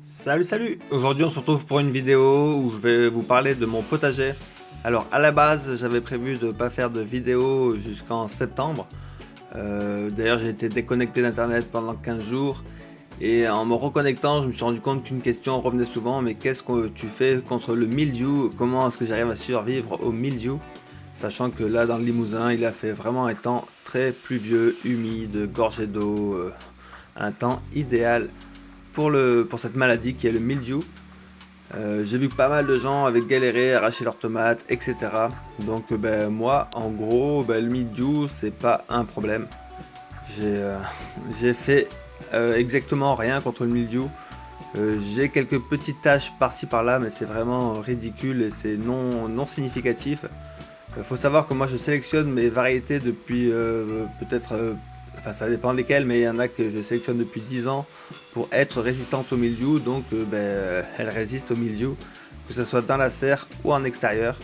Salut! Aujourd'hui on se retrouve pour une vidéo où je vais vous parler de mon potager. Alors à la base j'avais prévu de pas faire de vidéo jusqu'en septembre. D'ailleurs j'ai été déconnecté d'internet pendant 15 jours. Et en me reconnectant je me suis rendu compte qu'une question revenait souvent: mais qu'est-ce que tu fais contre le mildiou? Comment est-ce que j'arrive à survivre au mildiou? Sachant que là dans le Limousin il a fait vraiment un temps très pluvieux, humide, gorgé d'eau, un temps idéal pour cette maladie qui est le mildiou. J'ai vu que pas mal de gens avaient galéré, arraché leurs tomates, etc. Donc moi, en gros, le mildiou, c'est pas un problème. J'ai j'ai fait exactement rien contre le mildiou. J'ai quelques petites taches par-ci par-là, mais c'est vraiment ridicule et c'est non significatif. Faut savoir que moi je sélectionne mes variétés depuis peut-être, enfin ça dépend lesquelles, mais il y en a que je sélectionne depuis 10 ans pour être résistantes au mildiou, donc elles résistent au mildiou, que ce soit dans la serre ou en extérieur.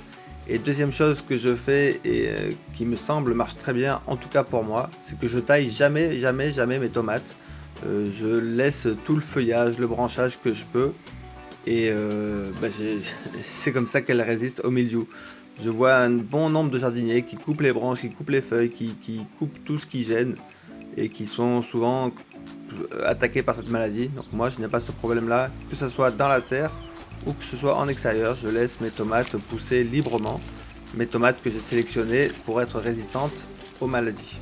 Et deuxième chose que je fais et qui me semble marche très bien, en tout cas pour moi, c'est que je taille jamais mes tomates. Je laisse tout le feuillage, le branchage que je peux, et c'est comme ça qu'elles résistent au mildiou. Je vois un bon nombre de jardiniers qui coupent les branches, qui coupent les feuilles, qui coupent tout ce qui gêne et qui sont souvent attaqués par cette maladie. Donc moi je n'ai pas ce problème là, que ce soit dans la serre ou que ce soit en extérieur. Je laisse mes tomates pousser librement, mes tomates que j'ai sélectionnées pour être résistantes aux maladies.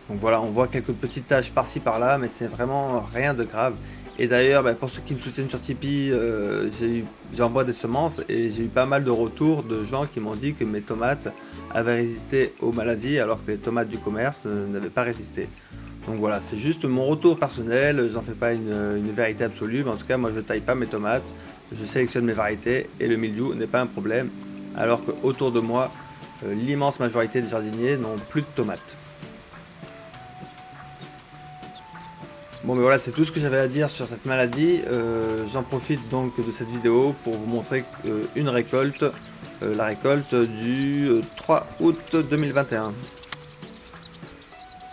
Donc voilà, on voit quelques petites taches par-ci par-là, mais c'est vraiment rien de grave. Et d'ailleurs, pour ceux qui me soutiennent sur Tipeee, j'envoie des semences et j'ai eu pas mal de retours de gens qui m'ont dit que mes tomates avaient résisté aux maladies alors que les tomates du commerce n'avaient pas résisté. Donc voilà, c'est juste mon retour personnel, j'en fais pas une vérité absolue, mais en tout cas moi je taille pas mes tomates, je sélectionne mes variétés et le mildiou n'est pas un problème, alors qu'autour de moi, l'immense majorité des jardiniers n'ont plus de tomates. Bon mais voilà, c'est tout ce que j'avais à dire sur cette maladie. J'en profite donc de cette vidéo pour vous montrer une récolte, la récolte du 3 août 2021.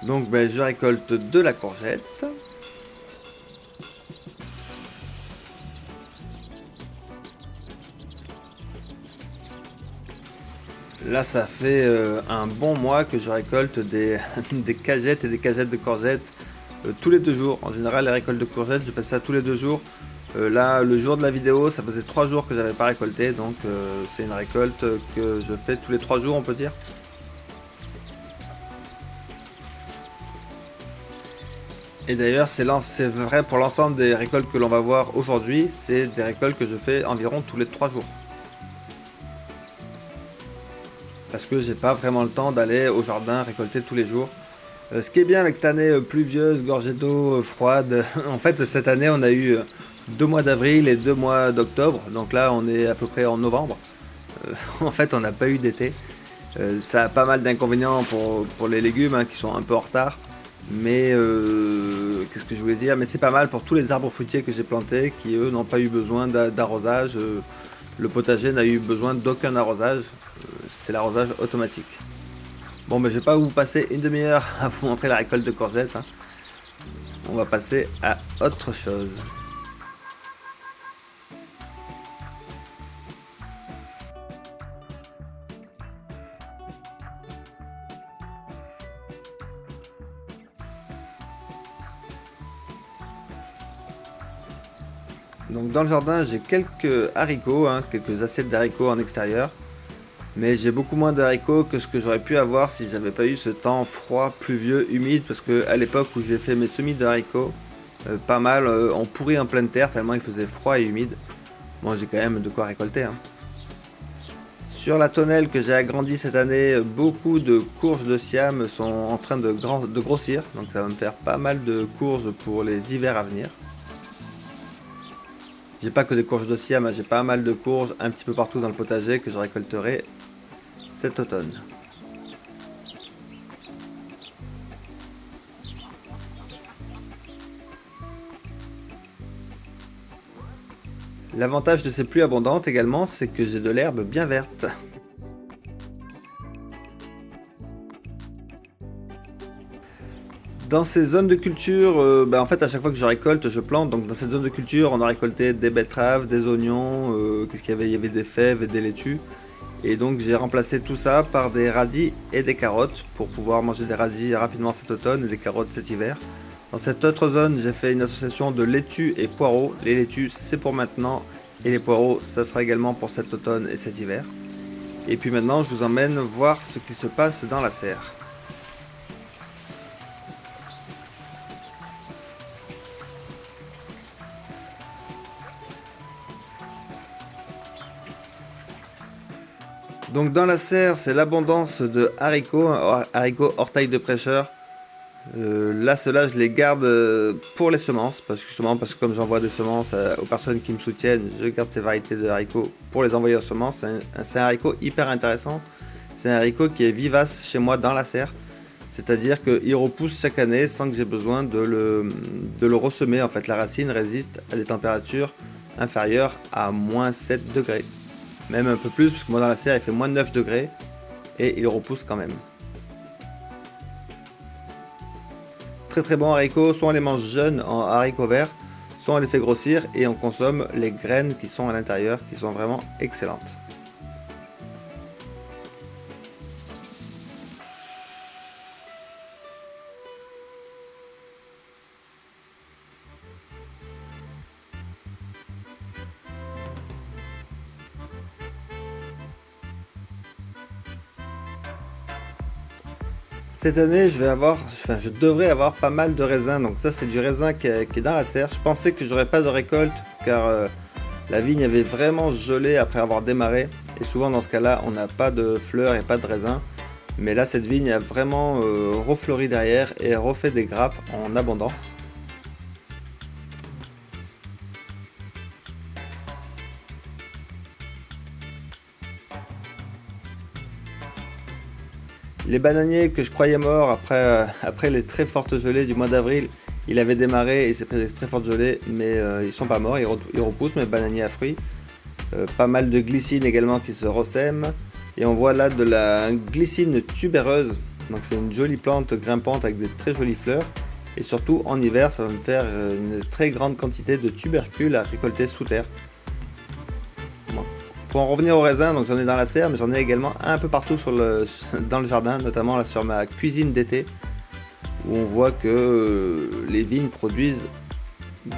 Donc je récolte de la courgette. Là ça fait un bon mois que je récolte des cagettes et des cagettes de courgettes tous les 2 jours. En général les récoltes de courgettes je fais ça tous les 2 jours. Là le jour de la vidéo ça faisait 3 jours que j'avais pas récolté, donc c'est une récolte que je fais tous les 3 jours on peut dire. Et d'ailleurs c'est vrai pour l'ensemble des récoltes que l'on va voir aujourd'hui, c'est des récoltes que je fais environ tous les 3 jours. Parce que j'ai pas vraiment le temps d'aller au jardin récolter tous les jours. Ce qui est bien avec cette année pluvieuse, gorgée d'eau, froide, en fait cette année on a eu 2 mois d'avril et 2 mois d'octobre, donc là on est à peu près en novembre. En fait on n'a pas eu d'été. Ça a pas mal d'inconvénients pour les légumes qui sont un peu en retard. Mais qu'est-ce que je voulais dire? Mais c'est pas mal pour tous les arbres fruitiers que j'ai plantés qui eux n'ont pas eu besoin d'arrosage. Le potager n'a eu besoin d'aucun arrosage. C'est l'arrosage automatique. Bon je vais pas vous passer une demi-heure à vous montrer la récolte de courgettes. On va passer à autre chose. Donc dans le jardin j'ai quelques haricots, quelques assiettes d'haricots en extérieur. Mais j'ai beaucoup moins d'haricots que ce que j'aurais pu avoir si j'avais pas eu ce temps froid, pluvieux, humide, parce que à l'époque où j'ai fait mes semis de haricots, pas mal ont pourri en pleine terre tellement il faisait froid et humide. Bon j'ai quand même de quoi récolter. Sur la tonnelle que j'ai agrandie cette année, beaucoup de courges de Siam sont en train de grossir, donc ça va me faire pas mal de courges pour les hivers à venir. J'ai pas que des courges de Siam, j'ai pas mal de courges un petit peu partout dans le potager que je récolterai cet automne. L'avantage de ces pluies abondantes également, c'est que j'ai de l'herbe bien verte. Dans ces zones de culture, en fait à chaque fois que je récolte, je plante. Donc dans cette zone de culture, on a récolté des betteraves, des oignons, qu'est-ce qu'il y avait? Il y avait des fèves et des laitues. Et donc j'ai remplacé tout ça par des radis et des carottes pour pouvoir manger des radis rapidement cet automne et des carottes cet hiver. Dans cette autre zone, j'ai fait une association de laitues et poireaux. Les laitues, c'est pour maintenant, et les poireaux, ça sera également pour cet automne et cet hiver. Et puis maintenant, je vous emmène voir ce qui se passe dans la serre. Donc dans la serre, c'est l'abondance de haricots, haricots hors taille de prêcheur. Là, ceux-là, je les garde pour les semences, parce que comme j'envoie des semences aux personnes qui me soutiennent, je garde ces variétés de haricots pour les envoyer aux semences. C'est un haricot hyper intéressant. C'est un haricot qui est vivace chez moi dans la serre. C'est-à-dire qu'il repousse chaque année sans que j'ai besoin de le ressemer. En fait, la racine résiste à des températures inférieures à moins 7 degrés. Même un peu plus, parce que moi dans la serre il fait moins de 9 degrés et il repousse quand même. Très très bon haricot, soit on les mange jeunes en haricots verts, soit on les fait grossir et on consomme les graines qui sont à l'intérieur, qui sont vraiment excellentes. Cette année, je devrais avoir pas mal de raisins. Donc ça, c'est du raisin qui est dans la serre. Je pensais que j'aurais pas de récolte car la vigne avait vraiment gelé après avoir démarré. Et souvent dans ce cas-là, on n'a pas de fleurs et pas de raisins. Mais là, cette vigne a vraiment refleuri derrière et refait des grappes en abondance. Les bananiers que je croyais morts après les très fortes gelées du mois d'avril, il avait démarré et s'est pris des très fortes gelées, mais ils sont pas morts, ils repoussent mes bananiers à fruits. Pas mal de glycine également qui se ressème. Et on voit là de la glycine tubéreuse, donc c'est une jolie plante grimpante avec de très jolies fleurs. Et surtout en hiver, ça va me faire une très grande quantité de tubercules à récolter sous terre. Bon. Pour en revenir aux raisins, donc j'en ai dans la serre, mais j'en ai également un peu partout dans le jardin, notamment là sur ma cuisine d'été, où on voit que les vignes produisent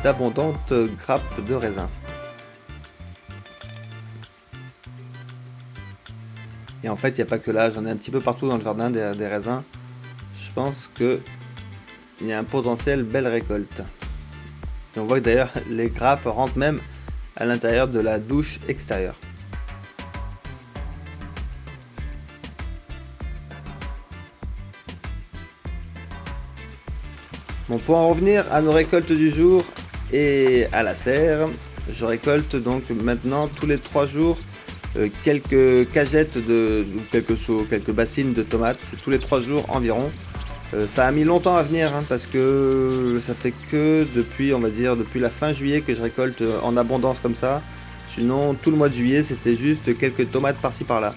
d'abondantes grappes de raisins. Et en fait, il n'y a pas que là, j'en ai un petit peu partout dans le jardin des raisins. Je pense qu'il y a un potentiel belle récolte. Et on voit que d'ailleurs les grappes rentrent même à l'intérieur de la douche extérieure. Bon, pour en revenir à nos récoltes du jour et à la serre, je récolte donc maintenant tous les 3 jours quelques cageettes quelques bassines de tomates, c'est tous les 3 jours environ. Ça a mis longtemps à venir parce que ça fait que depuis la fin juillet que je récolte en abondance comme ça. Sinon tout le mois de juillet c'était juste quelques tomates par-ci par-là.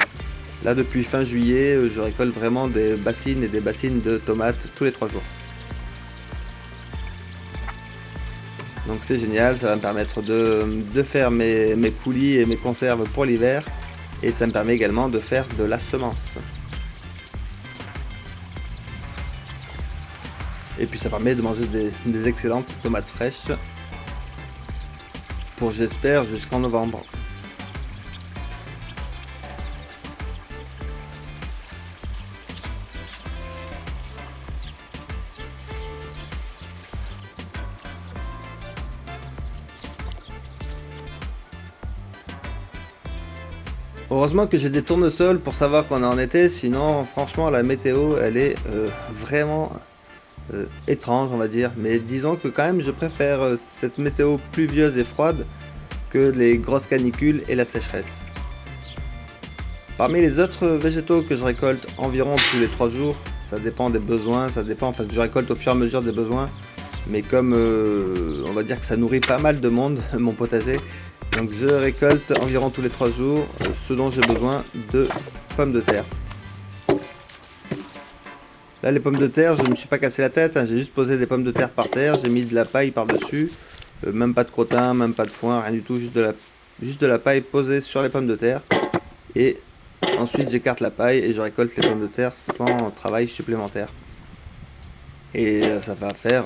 Là depuis fin juillet je récolte vraiment des bassines et des bassines de tomates tous les 3 jours. Donc c'est génial, ça va me permettre de faire mes coulis et mes conserves pour l'hiver. Et ça me permet également de faire de la semence. Et puis ça permet de manger des excellentes tomates fraîches. Pour j'espère jusqu'en novembre. Heureusement que j'ai des tournesols pour savoir qu'on est en été, sinon franchement la météo elle est vraiment étrange on va dire. Mais disons que quand même je préfère cette météo pluvieuse et froide que les grosses canicules et la sécheresse. Parmi les autres végétaux que je récolte environ tous les 3 jours, ça dépend des besoins, en fait je récolte au fur et à mesure des besoins. Mais comme on va dire que ça nourrit pas mal de monde mon potager, donc je récolte environ tous les 3 jours ce dont j'ai besoin de pommes de terre. Là, les pommes de terre, je ne me suis pas cassé la tête, hein, j'ai juste posé des pommes de terre par terre, j'ai mis de la paille par-dessus, même pas de crottin, même pas de foin, rien du tout, juste de la paille posée sur les pommes de terre. Et ensuite, j'écarte la paille et je récolte les pommes de terre sans travail supplémentaire. Et ça va faire...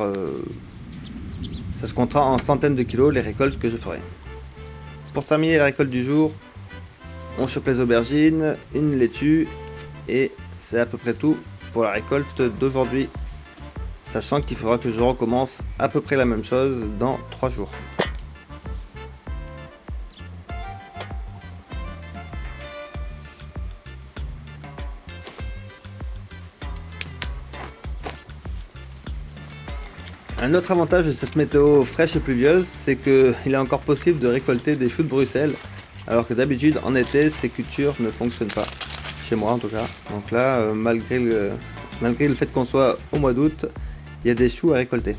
ça se comptera en centaines de kilos les récoltes que je ferai. Pour terminer la récolte du jour, on chope les aubergines, une laitue et c'est à peu près tout pour la récolte d'aujourd'hui. Sachant qu'il faudra que je recommence à peu près la même chose dans 3 jours. Un autre avantage de cette météo fraîche et pluvieuse, c'est qu'il est encore possible de récolter des choux de Bruxelles, alors que d'habitude en été ces cultures ne fonctionnent pas, chez moi en tout cas. Donc là, malgré le fait qu'on soit au mois d'août, il y a des choux à récolter.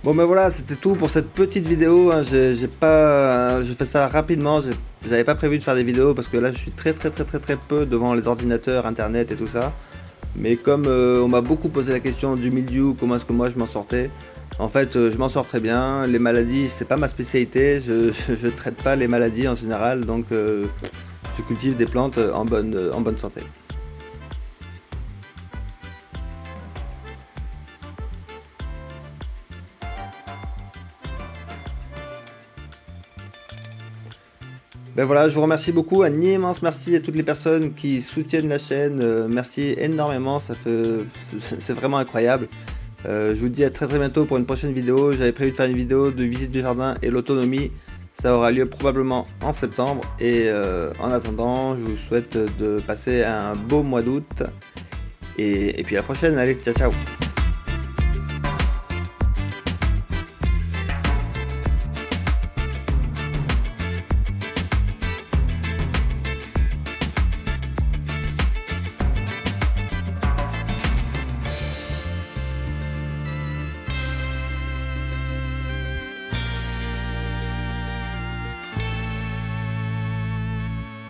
Bon ben voilà, c'était tout pour cette petite vidéo, hein. Je fais ça rapidement, j'avais pas prévu de faire des vidéos parce que là je suis très peu devant les ordinateurs, internet et tout ça. Mais comme on m'a beaucoup posé la question du mildiou, comment est-ce que moi je m'en sortais, en fait je m'en sors très bien. Les maladies c'est pas ma spécialité, je traite pas les maladies en général, donc je cultive des plantes en bonne santé. Ben voilà, je vous remercie beaucoup, un immense merci à toutes les personnes qui soutiennent la chaîne, merci énormément, c'est vraiment incroyable. Je vous dis à très bientôt pour une prochaine vidéo. J'avais prévu de faire une vidéo de visite du jardin et l'autonomie, ça aura lieu probablement en septembre. Et en attendant, je vous souhaite de passer un beau mois d'août et puis à la prochaine, allez, ciao ciao.